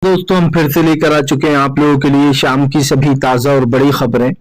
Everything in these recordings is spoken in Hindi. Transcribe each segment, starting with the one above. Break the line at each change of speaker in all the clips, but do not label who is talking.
दोस्तों, हम फिर से लेकर आ चुके हैं आप लोगों के लिए शाम की सभी ताजा और बड़ी खबरें।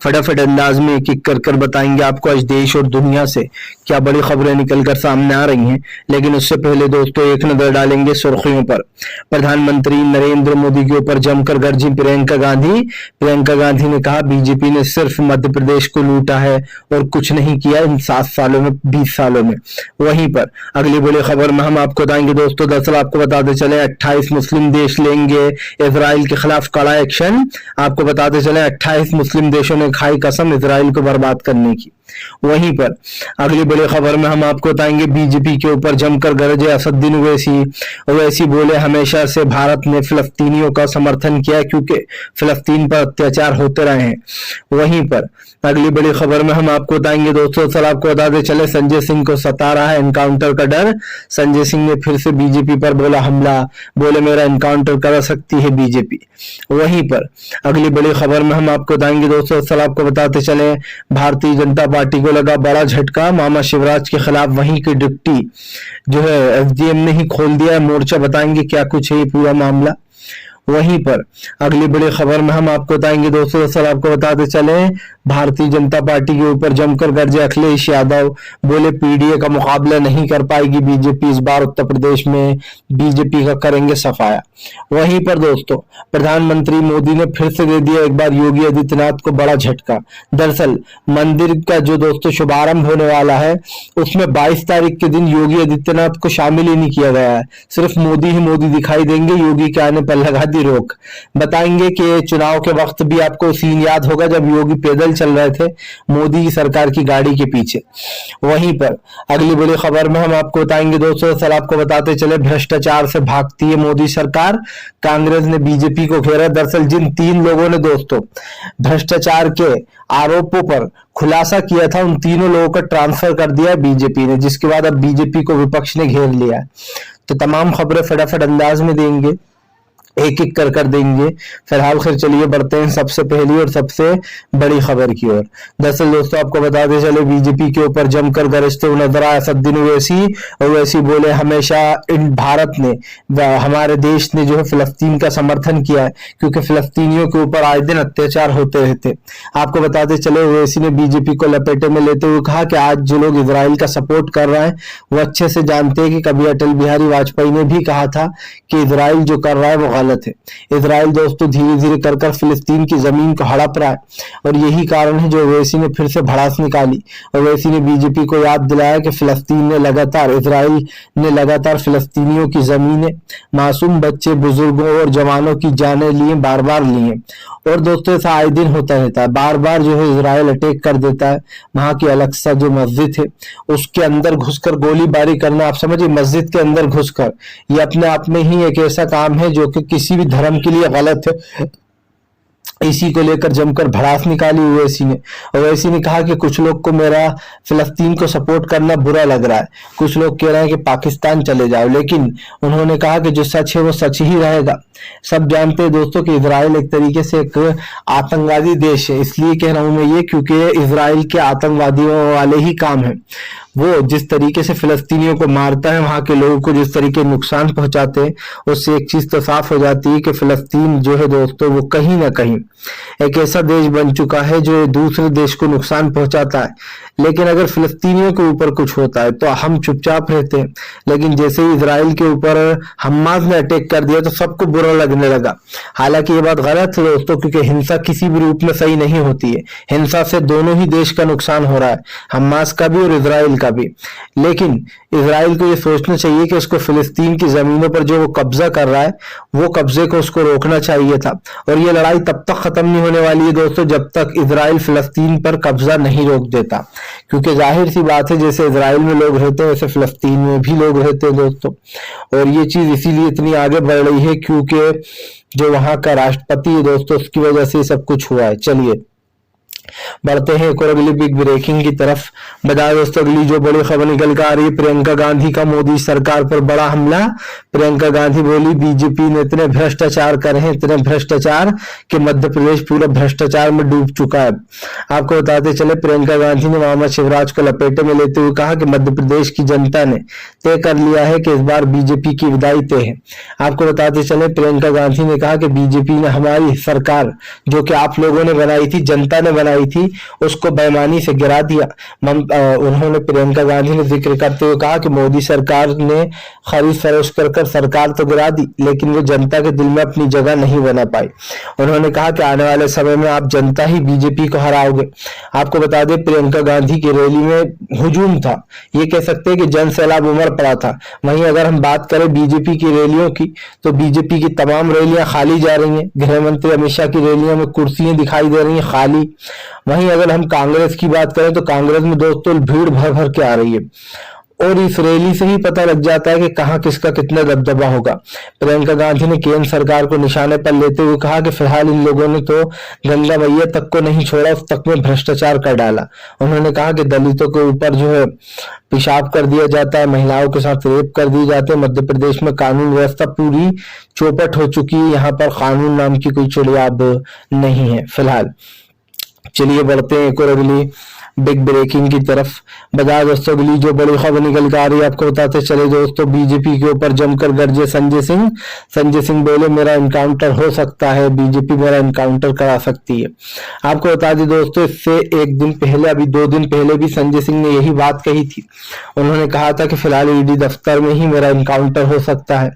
फटाफट अंदाज में एक एक कर कर बताएंगे आपको आज देश और दुनिया से क्या बड़ी खबरें निकल कर सामने आ रही हैं। लेकिन उससे पहले दोस्तों एक नजर डालेंगे सुर्खियों पर। प्रधानमंत्री नरेंद्र मोदी के ऊपर जमकर गरजी प्रियंका गांधी। प्रियंका गांधी ने कहा बीजेपी ने सिर्फ मध्य प्रदेश को लूटा है और कुछ नहीं किया इन 7 सालों में, 20 सालों में। वहीं पर अगली बड़ी खबर में हम आपको बताएंगे दोस्तों, दरअसल आपको बताते चले 28 मुस्लिम देश लेंगे इजराइल के खिलाफ कड़ा एक्शन। आपको बताते चले 28 मुस्लिम देशों ने खाई कसम इजराइल को बर्बाद करने की। वहीं पर अगली बड़ी खबर में हम आपको बताएंगे बीजेपी के ऊपर जमकर गरजे असदुद्दीन ओवैसी बोले हमेशा से भारत ने फिलिस्तीनियों का समर्थन किया क्योंकि फिलिस्तीन पर अत्याचार होते रहे हैं। वहीं पर अगली बड़ी खबर में हम आपको बताएंगे दोस्तों, सर आपको बताते चले संजय सिंह को सता रहा है एनकाउंटर का डर। संजय सिंह ने फिर से बीजेपी पर बोला हमला, बोले मेरा एनकाउंटर करा सकती है बीजेपी। वहीं पर अगली बड़ी खबर में हम आपको बताएंगे दोस्तों, सर आपको बताते चले भारतीय जनता पार्टी को लगा बड़ा झटका, मामा शिवराज के खिलाफ वहीं की डिप्टी जो है एसडीएम ने ही खोल दिया मोर्चा। बताएंगे क्या कुछ है ये पूरा मामला। वहीं पर अगली बड़ी खबर में हम आपको बताएंगे दोस्तों, सर आपको बताते चले भारतीय जनता पार्टी के ऊपर जमकर गरजे अखिलेश यादव, बोले पीडीए का मुकाबला नहीं कर पाएगी बीजेपी इस बार उत्तर प्रदेश में, बीजेपी का करेंगे सफाया। वहीं पर दोस्तों प्रधानमंत्री मोदी ने फिर से दे दिया एक बार योगी आदित्यनाथ को बड़ा झटका। दरअसल मंदिर का जो दोस्तों शुभारंभ होने वाला है उसमें 22 तारीख के दिन योगी आदित्यनाथ को शामिल ही नहीं किया गया है, सिर्फ मोदी ही मोदी दिखाई देंगे, योगी के आने पर लगा दी रोक। बताएंगे कि चुनाव के वक्त भी आपको सीन याद होगा जब योगी पैदल चल रहे थे मोदी की सरकार की गाड़ी के पीछे। वहीं पर अगली बड़ी खबर में हम आपको बताएंगे दोस्तों, सर आपको बताते चले भ्रष्टाचार से भागती है मोदी सरकार, कांग्रेस ने बीजेपी को घेरा। दरअसल जिन 3 लोगों ने दोस्तों भ्रष्टाचार के आरोपों पर खुलासा किया था उन तीनों लोगों का ट्रांसफर कर दिया बीजेपी ने, जिसके बाद अब बीजेपी को विपक्ष ने घेर लिया है। तो तमाम खबरें फटाफट अंदाज में देंगे, एक एक कर देंगे। फिलहाल फिर चलिए बढ़ते हैं सबसे पहली और सबसे बड़ी खबर की ओर। दरअसल दोस्तों आपको बताते चले बीजेपी के ऊपर जमकर गरजते हुए नजर आए असदुद्दीन ओवैसी बोले हमेशा इन भारत ने हमारे देश ने जो है फिलिस्तीन का समर्थन किया है क्योंकि फिलिस्तीनियों के ऊपर आए दिन अत्याचार होते रहते। आपको बताते चले ओवैसी ने बीजेपी को लपेटे में लेते हुए कहा कि आज जो लोग इजराइल का सपोर्ट कर रहे हैं वो अच्छे से जानते हैं कि कभी अटल बिहारी वाजपेयी ने भी कहा था कि इजराइल जो कर रहा है वो गलत है। इजराइल दोस्तों धीरे धीरे कर फिलिस्तीन की जमीन को हड़प रहा है और यही कारण है जो ओवैसी ने फिर से भड़ास निकाली। ओवैसी ने बीजेपी को याद दिलाया कि इजराइल ने लगातार फिलिस्तीनियों की जमीनें, मासूम बच्चे, बुजुर्गों और जवानों की जानें लिए, बार बार लिए। और दोस्तों ऐसा आए दिन होता रहता है, बार बार जो है इजराइल अटैक कर देता है। वहां की अलक्सा जो मस्जिद है उसके अंदर घुसकर गोलीबारी करना, आप समझिए मस्जिद के अंदर घुसकर, ये अपने आप में ही एक ऐसा काम है जो कि किसी भी धर्म के लिए गलत है। इसी को लेकर जमकर भड़ास निकाली ओवैसी ने कहा कि कुछ लोग को मेरा फिलिस्तीन को सपोर्ट करना बुरा लग रहा है, कुछ लोग कह रहे हैं कि पाकिस्तान चले जाओ, लेकिन उन्होंने कहा कि जो सच है वो सच ही रहेगा। सब जानते हैं दोस्तों कि इजराइल एक तरीके से एक आतंकवादी देश है, इसलिए कह रहा हूं मैं ये क्योंकि इजराइल के आतंकवादियों वाले ही काम है। वो जिस तरीके से फिलिस्तीनियों को मारता है, वहां के लोगों को जिस तरीके नुकसान पहुंचाते हैं, उससे एक चीज तो साफ हो जाती है कि फिलिस्तीन जो है दोस्तों वो कहीं ना कहीं एक ऐसा देश बन चुका है जो दूसरे देश को नुकसान पहुंचाता है। लेकिन अगर फिलिस्तीनियों के ऊपर कुछ होता है तो हम चुपचाप रहते हैं, लेकिन जैसे ही इजराइल के ऊपर हमास ने अटैक कर दिया तो सबको बुरा लगने लगा। हालांकि ये बात गलत है दोस्तों, क्योंकि हिंसा किसी भी रूप में सही नहीं होती है। हिंसा से दोनों ही देश का नुकसान हो रहा है, हमास का भी और इजराइल का भी। लेकिन इजराइल को ये सोचना चाहिए कि उसको फिलिस्तीन की जमीनों पर जो वो कब्जा कर रहा है वो कब्जे को उसको रोकना चाहिए था। और ये लड़ाई तब तक खत्म नहीं होने वाली है दोस्तों जब तक इजराइल फिलिस्तीन पर कब्जा नहीं रोक देता, क्योंकि जाहिर सी बात है जैसे इजराइल में लोग रहते हैं वैसे फिलिस्तीन में भी लोग रहते हैं दोस्तों। और ये चीज इसीलिए इतनी आगे बढ़ रही है क्योंकि जो वहां का राष्ट्रपति है दोस्तों उसकी वजह से सब कुछ हुआ है। चलिए बढ़ते हैं एक और अगली बिग ब्रेकिंग की तरफ। बता दोस्तों अगली जो बड़ी खबर निकल कर आ रही है, प्रियंका गांधी का मोदी सरकार पर बड़ा हमला। प्रियंका गांधी बोली बीजेपी ने इतने भ्रष्टाचार करे हैं, इतने भ्रष्टाचार कि मध्य प्रदेश पूरा भ्रष्टाचार में डूब चुका है। आपको बताते चले प्रियंका गांधी ने मोहम्मद शिवराज को लपेटे में लेते हुए कहा कि मध्य प्रदेश की जनता ने तय कर लिया है कि इस बार बीजेपी की विदाई तय है। आपको बताते चले प्रियंका गांधी ने कहा कि बीजेपी ने हमारी सरकार जो कि आप लोगों ने बनाई थी, जनता ने बनाई थी, उसको बेईमानी से गिरा दिया। उन्होंने प्रियंका गांधी ने जिक्र करते हुए कहा कि मोदी सरकार ने खरीद फरोख्त कर सरकार तो गिरा दी, लेकिन वो जनता के दिल में अपनी जगह नहीं बना पाई। उन्होंने कहा कि आने वाले समय में आप जनता ही बीजेपी को हराओगे। आपको बता दें प्रियंका गांधी की रैली में हुजूम था, ये कह सकते हैं कि जन सैलाब उमड़ पड़ा था। वहीं अगर हम बात करें बीजेपी की रैलियों की, तो बीजेपी की तमाम रैलियां खाली जा रही हैं। गृह मंत्री अमित शाह की रैलियों में कुर्सियां दिखाई दे रही हैं खाली। वहीं अगर हम कांग्रेस की बात करें तो कांग्रेस में दोस्तों भीड़ भर भर के आ रही है, और इस रैली से ही पता लग जाता है कि कहां किसका कितना दबदबा होगा। प्रियंका गांधी ने केंद्र सरकार को निशाने पर लेते हुए कहा कि फिलहाल इन लोगों ने तो गंगा मैया तक को नहीं छोड़ा, उस तक में भ्रष्टाचार कर डाला। उन्होंने कहा कि दलितों के ऊपर जो है पेशाब कर दिया जाता है, महिलाओं के साथ रेप कर दिए जाते हैं। मध्य प्रदेश में कानून व्यवस्था पूरी चौपट हो चुकी है, यहाँ पर कानून नाम की कोई चिड़िया अब नहीं है फिलहाल। चलिए बढ़ते हैं एक और अगली बिग ब्रेकिंग की तरफ। बता दोस्तों अगली जो बड़ी खबर निकल कर आ रही है, आपको बताते चले दोस्तों बीजेपी के ऊपर जमकर गरजे संजय सिंह। संजय सिंह बोले मेरा इनकाउंटर हो सकता है, बीजेपी मेरा इनकाउंटर करा सकती है। आपको बता दें दोस्तों इससे एक दिन पहले, अभी 2 दिन पहले भी संजय सिंह ने यही बात कही थी। उन्होंने कहा था कि फिलहाल ईडी दफ्तर में ही मेरा इनकाउंटर हो सकता है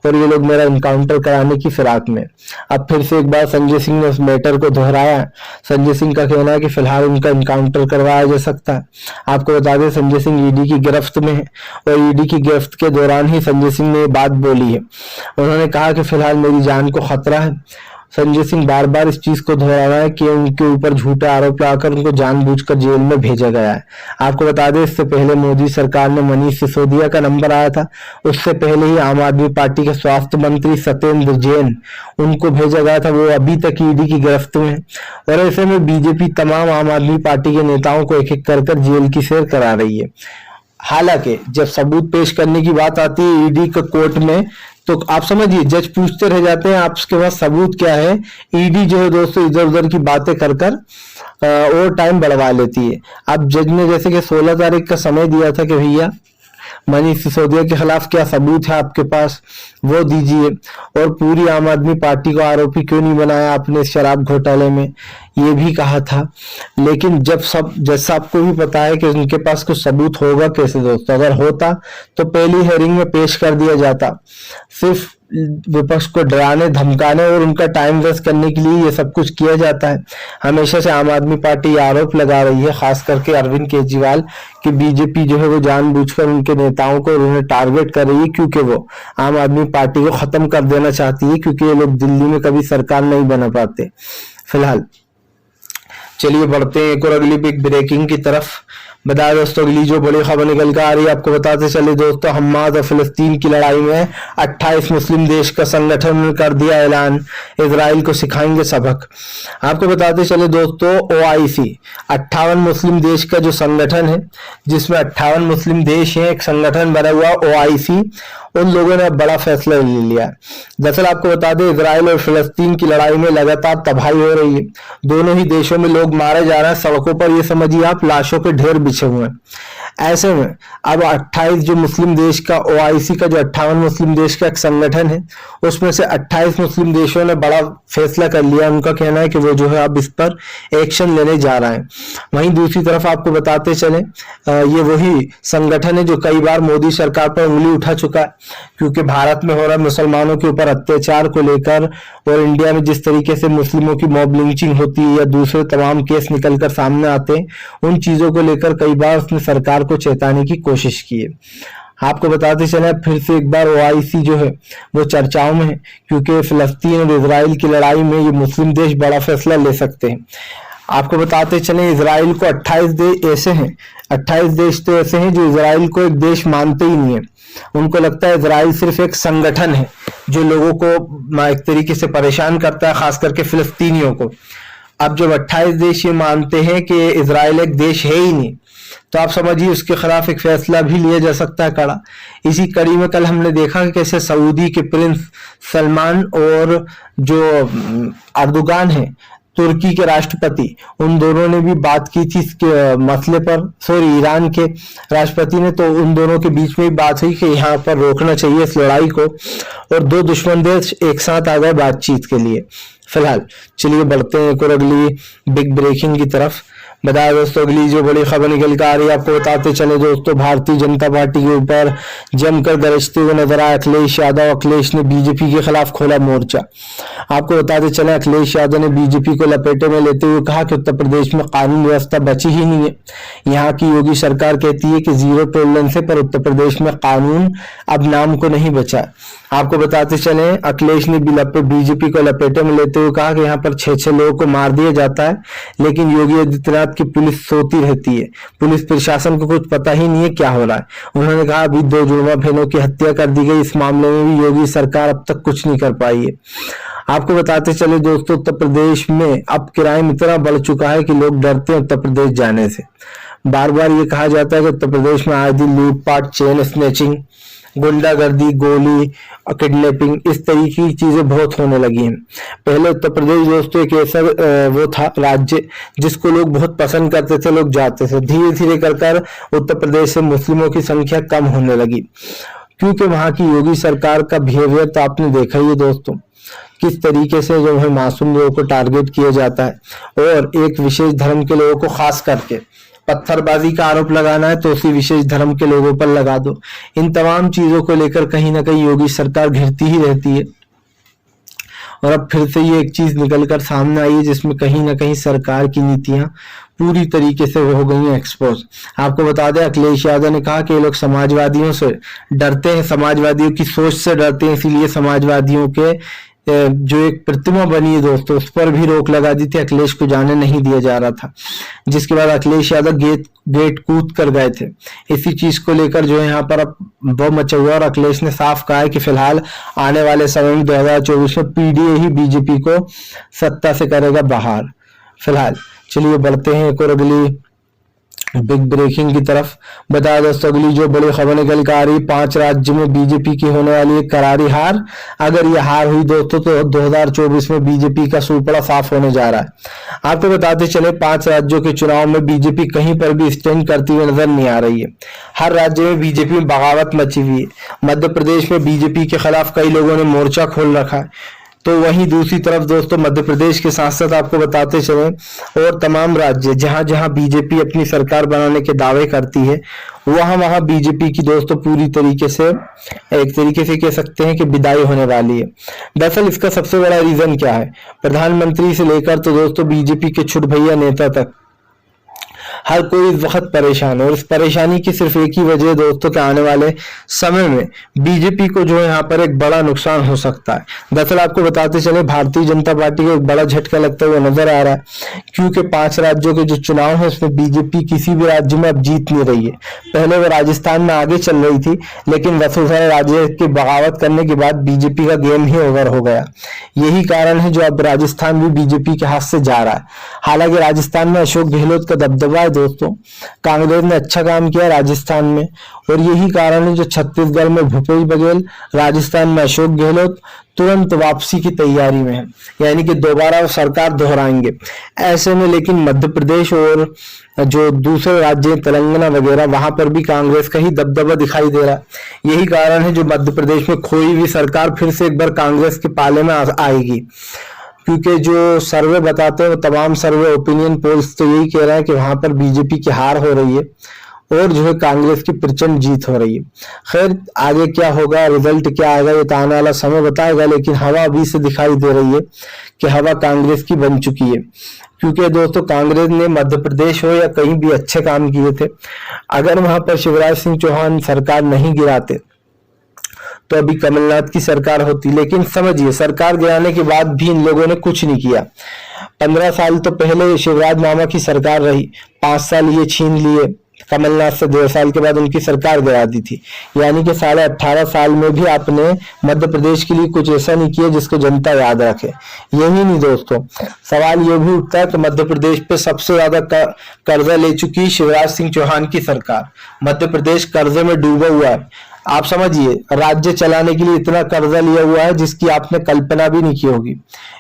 और ये लोग मेरा इनकाउंटर कराने की फिराक में। अब फिर से एक बार संजय सिंह ने उस मैटर को दोहराया। संजय सिंह का कहना है कि फिलहाल उनका इनकाउंटर करवाया जा सकता है। आपको बता दें संजय सिंह ईडी की गिरफ्त में है और ईडी की गिरफ्त के दौरान ही संजय सिंह ने ये बात बोली है। उन्होंने कहा कि फिलहाल मेरी जान को खतरा है। संजय सिंह बार बार इस चीज को दोहरा रहा है कि उनके ऊपर झूठे आरोप लगाकर उनको जानबूझकर जेल में भेजा गया है। आपको बता दें इससे पहले मोदी सरकार ने मनीष सिसोदिया का नंबर आया था, उससे पहले ही आम आदमी पार्टी के स्वास्थ्य मंत्री सत्येंद्र जैन, उनको भेजा गया था, वो अभी तक ईडी की गिरफ्त में है। और ऐसे में बीजेपी तमाम आम आदमी पार्टी के नेताओं को एक एक कर जेल की सैर करा रही है। हालांकि जब सबूत पेश करने की बात आती है ईडी के कोर्ट में, तो आप समझिए जज पूछते रह जाते हैं आपके पास सबूत क्या है। ईडी जो है दोस्तों इधर उधर की बातें कर और टाइम बढ़वा लेती है। अब जज ने जैसे कि 16 तारीख का समय दिया था कि भैया मनीष सिसोदिया के खिलाफ क्या सबूत है आपके पास, वो दीजिए, और पूरी आम आदमी पार्टी को आरोपी क्यों नहीं बनाया आपने शराब घोटाले में, ये भी कहा था। लेकिन जब सब जज साहब को भी पता है कि उनके पास कुछ सबूत होगा कैसे दोस्तों, अगर होता तो पहली हेयरिंग में पेश कर दिया जाता। सिर्फ विपक्ष को डराने धमकाने और उनका टाइम वेस्ट करने के लिए ये सब कुछ किया जाता है। हमेशा से आम आदमी पार्टी आरोप लगा रही है, खास करके अरविंद केजरीवाल, कि बीजेपी जो है वो जानबूझकर उनके नेताओं को उन्हें टारगेट कर रही है, क्योंकि वो आम आदमी पार्टी को खत्म कर देना चाहती है, क्योंकि ये लोग दिल्ली में कभी सरकार नहीं बना पाते फिलहाल। चलिए बढ़ते हैं एक और अगली बिग ब्रेकिंग की तरफ। बता दोस्तों अगली जो बड़ी खबर निकल कर आ रही है, आपको बताते चले दोस्तों हमास और फिलिस्तीन की लड़ाई में 28 मुस्लिम देश का संगठन ने कर दिया ऐलान, इजराइल को सिखाएंगे सबक। आपको बताते चले दोस्तों OIC 58 मुस्लिम देश का जो संगठन है, जिसमें 58 मुस्लिम देश हैं, एक संगठन बना हुआ OIC, उन लोगों ने बड़ा फैसला ले लिया है। दरअसल आपको बता दें इजराइल और फिलिस्तीन की लड़ाई में लगातार तबाही हो रही है, दोनों ही देशों में लोग मारे जा रहे हैं, सड़कों पर ये समझिए आप लाशों के ढेर बिछे हुए हैं। ऐसे में अब 28 जो मुस्लिम देश का OIC का जो 58 मुस्लिम देश का एक संगठन है, उसमें से 28 मुस्लिम देशों ने बड़ा फैसला कर लिया। उनका कहना है कि वो जो है अब इस पर एक्शन लेने जा रहा है। वहीं दूसरी तरफ आपको बताते चले ये वही संगठन है जो कई बार मोदी सरकार पर उंगली उठा चुका है, क्योंकि भारत में हो रहा मुसलमानों के ऊपर अत्याचार को लेकर और इंडिया में जिस तरीके से मुस्लिमों की मॉब लिंचिंग होती है या दूसरे तमाम केस निकलकर सामने आते हैं, उन चीजों को लेकर कई बार उसने सरकार को चेताने की कोशिश की है। आपको बताते चले फिर से एक बार OIC जो है वो चर्चाओं में है, क्योंकि फिलिस्तीन और इजराइल की लड़ाई में ये मुस्लिम देश बड़ा फैसला ले सकते हैं। आपको बताते चले इजराइल को 28 देश ऐसे हैं, 28 देश तो ऐसे हैं जो इजराइल को एक देश मानते ही नहीं है। उनको लगता है इजराइल सिर्फ एक संगठन है जो लोगों को एक तरीके से परेशान करता है, खास करके फिलिस्तीनियों को। अब जब 28 देश ये मानते हैं कि इजराइल एक देश है ही नहीं, तो आप समझिए उसके खिलाफ एक फैसला भी लिया जा सकता है कड़ा। इसी कड़ी में कल हमने देखा कि कैसे सऊदी के प्रिंस सलमान और जो अर्दोगान है, तुर्की के राष्ट्रपति, उन दोनों ने भी बात की थी इसके मसले पर। सॉरी, ईरान के राष्ट्रपति ने, तो उन दोनों के बीच में भी बात हुई कि यहाँ पर रोकना चाहिए इस लड़ाई को, और दो दुश्मन देश एक साथ आ गए बातचीत के लिए। फिलहाल चलिए बढ़ते हैं एक और अगली बिग ब्रेकिंग की तरफ। बताया दोस्तों, अगली जो बड़ी खबर निकल कर आ रही है आपको बताते चले दोस्तों, भारतीय जनता पार्टी के ऊपर जमकर गरजते हुए नजर आए अखिलेश यादव। अखिलेश ने बीजेपी के खिलाफ खोला मोर्चा। आपको बताते चले, अखिलेश यादव ने बीजेपी को लपेटे में लेते हुए कहा कि उत्तर प्रदेश में कानून व्यवस्था बची ही नहीं है। यहाँ की योगी सरकार कहती है कि जीरो टॉलरेंस है, पर उत्तर प्रदेश में कानून अब नाम को नहीं बचा। आपको बताते चले, अखिलेश ने बीजेपी को लपेटे में लेते हुए कहा कि यहाँ पर 6-6 लोगों को मार दिया जाता है, लेकिन योगी आदित्यनाथ की पुलिस सोती रहती है, पुलिस प्रशासन को कुछ पता ही नहीं है क्या हो रहा है। उन्होंने कहा अभी 2 जुड़वा बहनों की हत्या कर दी गई, इस मामले में भी योगी सरकार अब तक कुछ नहीं कर पाई है। आपको बताते चले दोस्तों, उत्तर प्रदेश में अब क्राइम इतना बढ़ चुका है कि लोग डरते हैं उत्तर प्रदेश जाने से। बार बार ये कहा जाता है कि उत्तर प्रदेश में आए दिन लूटपाट, चेन स्नैचिंग, गुंडागर्दी, गोली, किडनैपिंग, इस तरीके की चीजें बहुत होने लगी हैं। पहले उत्तर प्रदेश दोस्तों एक ऐसा वो था राज्य जिसको लोग बहुत पसंद करते थे, लोग जाते थे। धीरे धीरे कर उत्तर प्रदेश से मुस्लिमों की संख्या कम होने लगी, क्योंकि वहां की योगी सरकार का बिहेवियर तो आपने देखा ही है दोस्तों, किस तरीके से जो है मासूम लोगों को टारगेट किया जाता है, और एक विशेष धर्म के लोगों को खास करके पत्थरबाजी का आरोप लगाना है तो उसी विशेष धर्म के लोगों पर लगा दो। इन तमाम चीजों को लेकर कहीं ना कहीं योगी सरकार घिरती ही रहती है, और अब फिर से ये एक चीज निकलकर सामने आई है जिसमें कहीं ना कहीं सरकार की नीतियां पूरी तरीके से हो गई हैं एक्सपोज। आपको बता दें, अखिलेश यादव ने कहा कि ये लोग समाजवादियों से डरते हैं, समाजवादियों की सोच से डरते हैं, इसीलिए समाजवादियों के जो एक प्रतिमा बनी है दोस्तों, उस पर भी रोक लगा दी थी, अखिलेश को जाने नहीं दिया जा रहा था, जिसके बाद अखिलेश यादव गेट कूद कर गए थे। इसी चीज को लेकर जो है यहाँ पर अब बम मचा हुआ, और अखिलेश ने साफ कहा है कि फिलहाल आने वाले समय में 2024 में पीडीए ही बीजेपी को सत्ता से करेगा बाहर। फिलहाल चलिए बढ़ते हैं एक और अगली बिग ब्रेकिंग की तरफ। बताया दोस्तों, अगली जो बड़ी खबर निकल कर आ रही, 5 राज्य में बीजेपी की होने वाली एक करारी हार। अगर ये हार हुई दोस्तों तो 2024 में बीजेपी का सूपड़ा साफ होने जा रहा है। आपको बताते चले, 5 राज्यों के चुनाव में बीजेपी कहीं पर भी स्टैंड करती हुई नजर नहीं आ रही है। हर राज्य में बीजेपी में बगावत मची हुई है। मध्य प्रदेश में बीजेपी के खिलाफ कई लोगों ने मोर्चा खोल रखा है, तो वहीं दूसरी तरफ दोस्तों मध्य प्रदेश के साथ साथ आपको बताते चले, और तमाम राज्य जहां जहां बीजेपी अपनी सरकार बनाने के दावे करती है, वहां वहां बीजेपी की दोस्तों पूरी तरीके से एक तरीके से कह सकते हैं कि विदाई होने वाली है। दरअसल इसका सबसे बड़ा रीजन क्या है, प्रधानमंत्री से लेकर तो दोस्तों बीजेपी के छुट भैया नेता तक हर कोई इस वक्त परेशान है, और इस परेशानी की सिर्फ एक ही वजह दोस्तों के आने वाले समय में बीजेपी को जो है यहाँ पर एक बड़ा नुकसान हो सकता है। दरअसल आपको बताते चले, भारतीय जनता पार्टी को एक बड़ा झटका लगता हुआ नजर आ रहा है, क्योंकि 5 राज्यों के जो चुनाव है उसमें बीजेपी किसी भी राज्य में अब जीत नहीं रही है। पहले वो राजस्थान में आगे चल रही थी, लेकिन वसुंधरा राजे की बगावत करने के बाद बीजेपी का गेम ही ओवर हो गया। यही कारण है जो अब राजस्थान भी बीजेपी के हाथ से जा रहा है। हालांकि राजस्थान में अशोक गहलोत का दबदबा है दोस्तों, कांग्रेस ने अच्छा काम किया राजस्थान में, और यही कारण है जो छत्तीसगढ़ में भूपेश बघेल, राजस्थान में अशोक गहलोत तुरंत वापसी की तैयारी में है, यानी कि दोबारा वो सरकार दोहराएंगे। ऐसे में लेकिन मध्य प्रदेश और जो दूसरे राज्य तेलंगाना वगैरह, वहां पर भी कांग्रेस का ही दबदबा दिखाई दे रहा है। यही कारण है जो मध्य प्रदेश में खोई हुई सरकार फिर से एक बार कांग्रेस के पाले में आएगी, क्योंकि जो सर्वे बताते हैं वो तमाम सर्वे ओपिनियन पोल्स तो यही कह रहे हैं कि वहां पर बीजेपी की हार हो रही है, और जो है कांग्रेस की प्रचंड जीत हो रही है। खैर आगे क्या होगा, रिजल्ट क्या आएगा, ये तो आने वाला समय बताएगा, लेकिन हवा अभी से दिखाई दे रही है कि हवा कांग्रेस की बन चुकी है। क्योंकि दोस्तों कांग्रेस ने मध्य प्रदेश हो या कहीं भी अच्छे काम किए थे। अगर वहां पर शिवराज सिंह चौहान सरकार नहीं गिराते तो अभी कमलनाथ की सरकार होती, लेकिन समझिए सरकार गिराने के बाद भी इन लोगों ने कुछ नहीं किया। 15 साल तो पहले शिवराज मामा की सरकार रही, 5 साल ये छीन लिए, कमलनाथ से 1.5 साल के बाद उनकी सरकार गिरा दी थी। यानी कि 18.5 साल में भी आपने मध्य प्रदेश के लिए कुछ ऐसा नहीं किया जिसको जनता याद रखे। यही नहीं दोस्तों, सवाल ये भी उठता है कि मध्य प्रदेश पे सबसे ज्यादा कर्जा ले चुकी शिवराज सिंह चौहान की सरकार। मध्य प्रदेश कर्जे में डूबा हुआ है। आप समझिए, राज्य चलाने के लिए इतना कर्जा लिया हुआ है जिसकी आपने कल्पना भी नहीं की होगी।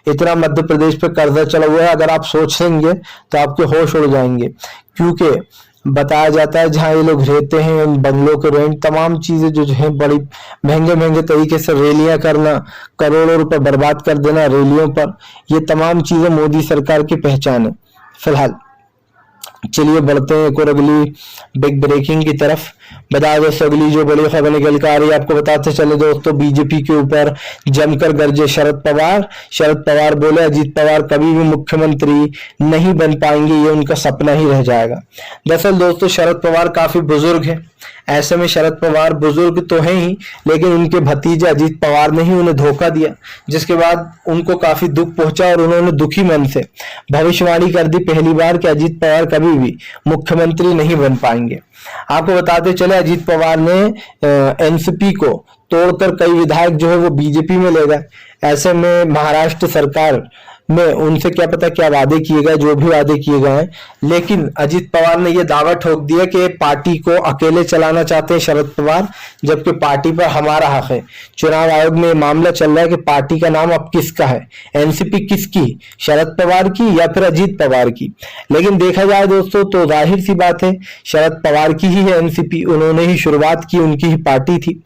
इतना मध्य प्रदेश पे कर्जा चला हुआ है, अगर आप सोचेंगे तो आपके होश उड़ जाएंगे। क्योंकि बताया जाता है जहां ये लोग रहते हैं, उन बंगलों के रेंट, तमाम चीजें जो है बड़ी महंगे महंगे तरीके से रैलियां करना, करोड़ों रुपए बर्बाद कर देना रैलियों पर, ये तमाम चीजें मोदी सरकार की पहचान है। फिलहाल चलिए बढ़ते हैं एक और अगली बिग ब्रेकिंग की तरफ। बता दो अगली जो बड़ी खबर निकल कर आ रही है, आपको बताते चले दोस्तों, बीजेपी के ऊपर जमकर गरजे शरद पवार। शरद पवार बोले अजीत पवार कभी भी मुख्यमंत्री नहीं बन पाएंगे, ये उनका सपना ही रह जाएगा। दरअसल दोस्तों शरद पवार काफी बुजुर्ग है। ऐसे में शरद पवार बुजुर्ग तो हैं ही, लेकिन उनके भतीजे अजीत पवार ने ही उन्हें धोखा दिया, जिसके बाद उनको काफी दुख पहुंचा और उन्होंने दुखी मन से भविष्यवाणी कर दी पहली बार कि अजीत पवार कभी भी मुख्यमंत्री नहीं बन पाएंगे। आपको बताते चले अजीत पवार ने एनसीपी को तोड़कर कई विधायक जो है वो बीजेपी में ले गए। ऐसे में महाराष्ट्र सरकार में उनसे क्या पता क्या वादे किए गए, जो भी वादे किए गए हैं, लेकिन अजीत पवार ने यह दावा ठोक दिया कि पार्टी को अकेले चलाना चाहते हैं शरद पवार, जबकि पार्टी पर हमारा हक है। चुनाव आयोग में मामला चल रहा है कि पार्टी का नाम अब किसका है, एनसीपी किसकी, शरद पवार की या फिर अजीत पवार की। लेकिन देखा जाए दोस्तों तो जाहिर सी बात है शरद पवार की ही है एनसीपी, उन्होंने ही शुरुआत की, उनकी ही पार्टी थी।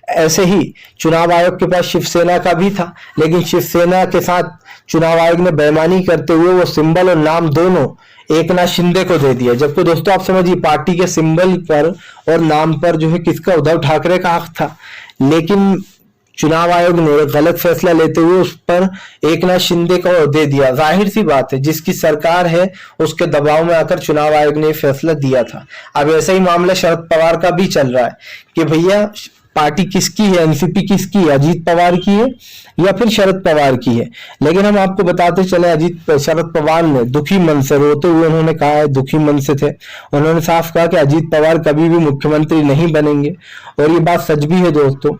ऐसे ही चुनाव आयोग के पास शिवसेना का भी था, लेकिन शिवसेना के साथ चुनाव आयोग ने बेईमानी करते हुए वो सिंबल और नाम दोनों एकनाथ शिंदे को दे दिया। जबकि दोस्तों आप समझिए पार्टी के सिंबल पर और नाम पर जो है किसका, उद्धव ठाकरे का हक था, लेकिन चुनाव आयोग ने गलत फैसला लेते हुए उस पर एकनाथ शिंदे को दे दिया। जाहिर सी बात है जिसकी सरकार है उसके दबाव में आकर चुनाव आयोग ने फैसला दिया था। अब ऐसा ही मामला शरद पवार का भी चल रहा है कि भैया पार्टी किसकी है, एनसीपी किसकी है, अजीत पवार की है या फिर शरद पवार की है। लेकिन हम आपको बताते चले शरद पवार ने दुखी मन से, रोते हुए उन्होंने कहा है, दुखी मन से थे, उन्होंने साफ कहा कि अजीत पवार कभी भी मुख्यमंत्री नहीं बनेंगे। और ये बात सच भी है दोस्तों।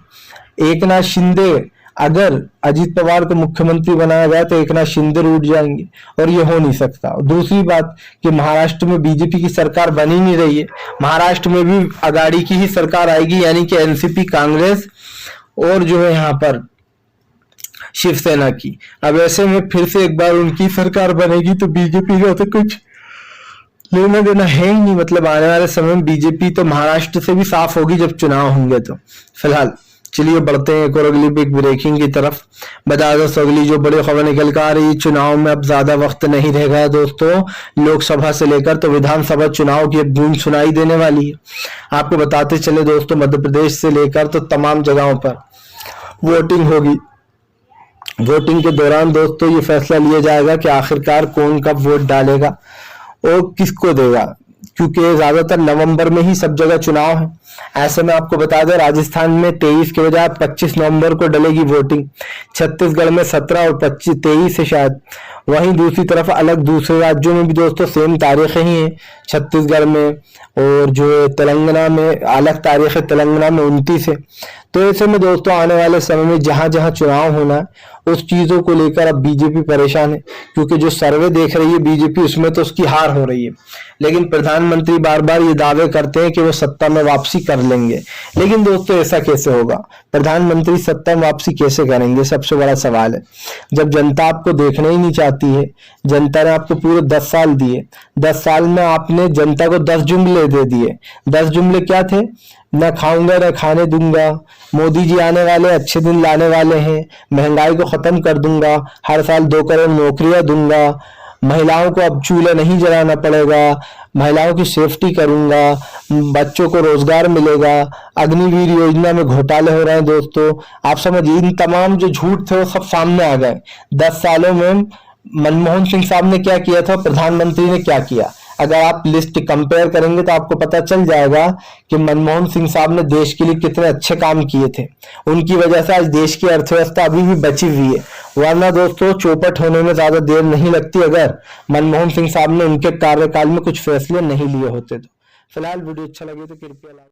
एकनाथ शिंदे, अगर अजीत पवार को मुख्यमंत्री बनाया जाए तो एकनाथ शिंदे रूठ जाएंगे और ये हो नहीं सकता। दूसरी बात कि महाराष्ट्र में बीजेपी की सरकार बन ही नहीं रही है, महाराष्ट्र में भी अगाड़ी की ही सरकार आएगी, यानी कि एनसीपी, कांग्रेस और जो है यहाँ पर शिवसेना की। अब ऐसे में फिर से एक बार उनकी सरकार बनेगी तो बीजेपी का तो कुछ लेना देना है ही नहीं। मतलब आने वाले समय में बीजेपी तो महाराष्ट्र से भी साफ होगी जब चुनाव होंगे तो। फिलहाल चलिए बढ़ते हैं एक और अगली बिग ब्रेकिंग की तरफ। बता दो अगली जो बड़ी खबर निकल कर आ रही है, चुनाव में अब ज्यादा वक्त नहीं रह गया दोस्तों। लोकसभा से लेकर तो विधानसभा चुनाव की गूंज सुनाई देने वाली है। आपको बताते चले दोस्तों, मध्य प्रदेश से लेकर तो तमाम जगहों पर वोटिंग होगी। वोटिंग के दौरान दोस्तों ये फैसला लिया जाएगा कि आखिरकार कौन कब वोट डालेगा और किसको देगा, क्योंकि ज्यादातर नवंबर में ही सब जगह चुनाव है। ऐसे में आपको बता दें राजस्थान में 23 के बजाय 25 नवंबर को डलेगी वोटिंग, छत्तीसगढ़ में 17 और 23 है शायद। वहीं दूसरी तरफ अलग दूसरे राज्यों में भी दोस्तों सेम तारीखें ही हैं, छत्तीसगढ़ में और जो तेलंगाना में अलग तारीख है, तेलंगाना में 29 है। तो ऐसे में दोस्तों आने वाले समय में जहां जहां चुनाव होना है उस चीजों को लेकर अब बीजेपी परेशान है, क्योंकि जो सर्वे देख रही है बीजेपी उसमें तो उसकी हार हो रही है। लेकिन प्रधानमंत्री बार बार ये दावे करते हैं कि वो सत्ता में वापसी कर लेंगे, लेकिन दोस्तों ऐसा कैसे होगा? प्रधानमंत्री सत्ता में वापसी कैसे करेंगे, सबसे बड़ा सवाल है। जब जनता आपको देखना ही नहीं चाहती है, जनता ने आपको पूरे 10 साल दिए, 10 साल में आपने जनता को 10 जुमले दे दिए। 10 जुमले क्या थे? न खाऊंगा न खाने दूंगा, मोदी जी आने वाले अच्छे दिन लाने वाले हैं, महंगाई को खत्म कर दूंगा, हर साल 2 करोड़ नौकरियां दूंगा, महिलाओं को अब चूल्हा नहीं जलाना पड़ेगा, महिलाओं की सेफ्टी करूंगा, बच्चों को रोजगार मिलेगा, अग्निवीर योजना में घोटाले हो रहे हैं दोस्तों। आप समझिए इन तमाम जो झूठ थे वो सब सामने आ गए। 10 सालों में मनमोहन सिंह साहब ने क्या किया था, प्रधानमंत्री ने क्या किया, अगर आप लिस्ट कंपेयर करेंगे तो आपको पता चल जाएगा कि मनमोहन सिंह साहब ने देश के लिए कितने अच्छे काम किए थे। उनकी वजह से आज देश की अर्थव्यवस्था अभी भी बची हुई है, वरना दोस्तों चौपट होने में ज्यादा देर नहीं लगती अगर मनमोहन सिंह साहब ने उनके कार्यकाल में कुछ फैसले नहीं लिए होते तो। फिलहाल वीडियो अच्छा लगे तो कृपया लाइक